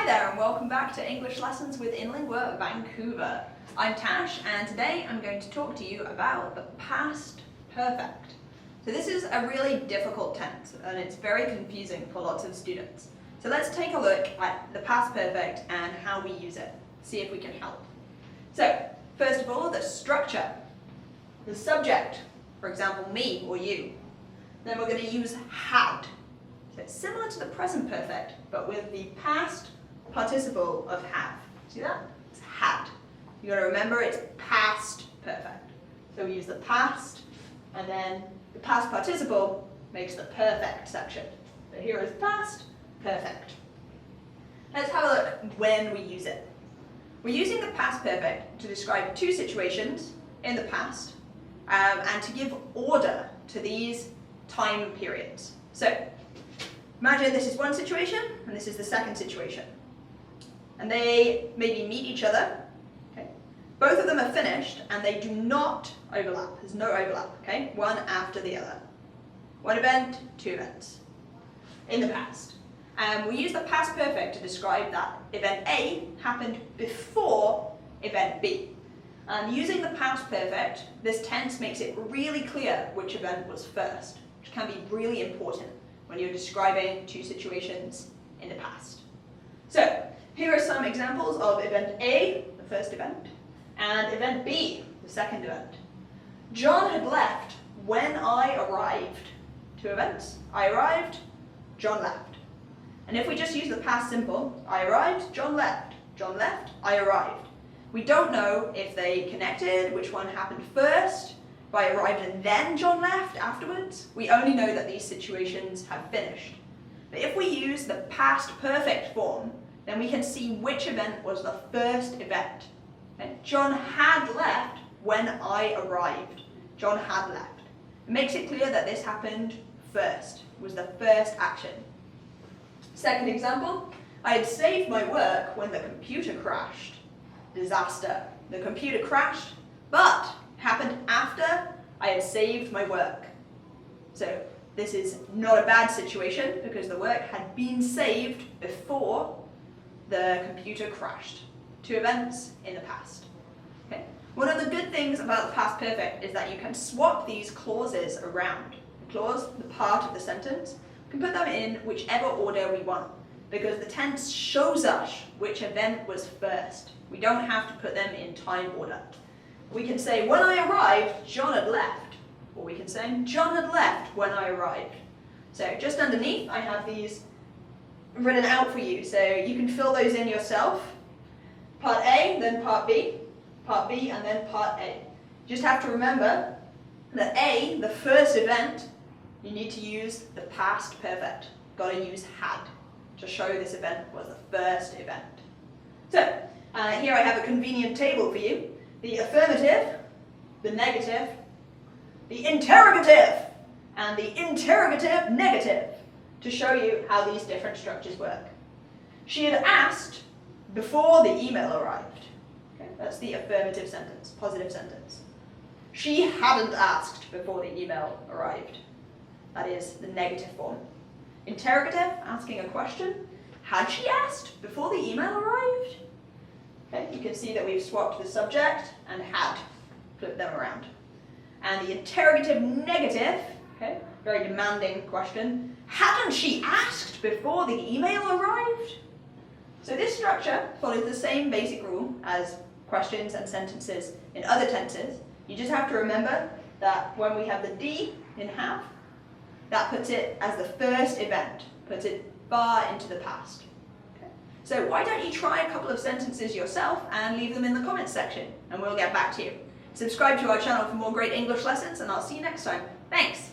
Hi there and welcome back to English Lessons with Inlingua Vancouver. I'm Tash and today I'm going to talk to you about the past perfect. So this is a really difficult tense and it's very confusing for lots of students. So let's take a look at the past perfect and how we use it, see if we can help. So first of all, the structure, the subject, for example me or you. Then we're going to use had. So it's similar to the present perfect, but with the past participle of have. See that? It's had. You got to remember it's past perfect. So we use the past, and then the past participle makes the perfect section. So here is past perfect. Let's have a look when we use it. We're using the past perfect to describe two situations in the past and to give order to these time periods. So imagine this is one situation and this is the second situation. And they maybe meet each other. Okay? Both of them are finished and they do not overlap. There's no overlap. Okay? One after the other. One event, two events. In the past. We use the past perfect to describe that event A happened before event B. And using the past perfect, this tense makes it really clear which event was first, which can be really important when you're describing two situations in the past. So, here are some examples of event A, the first event, and event B, the second event. John had left when I arrived. Two events. I arrived, John left. And if we just use the past simple, I arrived, John left. John left, I arrived. We don't know if they connected, which one happened first, if I arrived and then John left afterwards. We only know that these situations have finished. But if we use the past perfect form, then we can see which event was the first event. Okay? John had left when I arrived. John had left. It makes it clear that this happened first. It was the first action. Second example, I had saved my work when the computer crashed. Disaster. The computer crashed, but it happened after I had saved my work. So this is not a bad situation because the work had been saved before the computer crashed. Two events in the past. Okay. One of the good things about the past perfect is that you can swap these clauses around. The clause, the part of the sentence, we can put them in whichever order we want because the tense shows us which event was first. We don't have to put them in time order. We can say, when I arrived, John had left. Or we can say, John had left when I arrived. So just underneath, I have these written out for you, so you can fill those in yourself. Part A, then part B, and then part A. You just have to remember that A, the first event, you need to use the past perfect. Got to use had to show this event was the first event. So, here I have a convenient table for you. The affirmative, the negative, the interrogative, and the interrogative negative to show you how these different structures work. She had asked before the email arrived. Okay, that's the affirmative sentence, positive sentence. She hadn't asked before the email arrived. That is the negative form. Interrogative, asking a question. Had she asked before the email arrived? Okay, you can see that we've swapped the subject and had, flipped them around. And the interrogative negative, okay, very demanding question. Hadn't she asked before the email arrived? So this structure follows the same basic rule as questions and sentences in other tenses. You just have to remember that when we have the D in have, that puts it as the first event, puts it far into the past. Okay. So why don't you try a couple of sentences yourself and leave them in the comments section and we'll get back to you. Subscribe to our channel for more great English lessons and I'll see you next time. Thanks!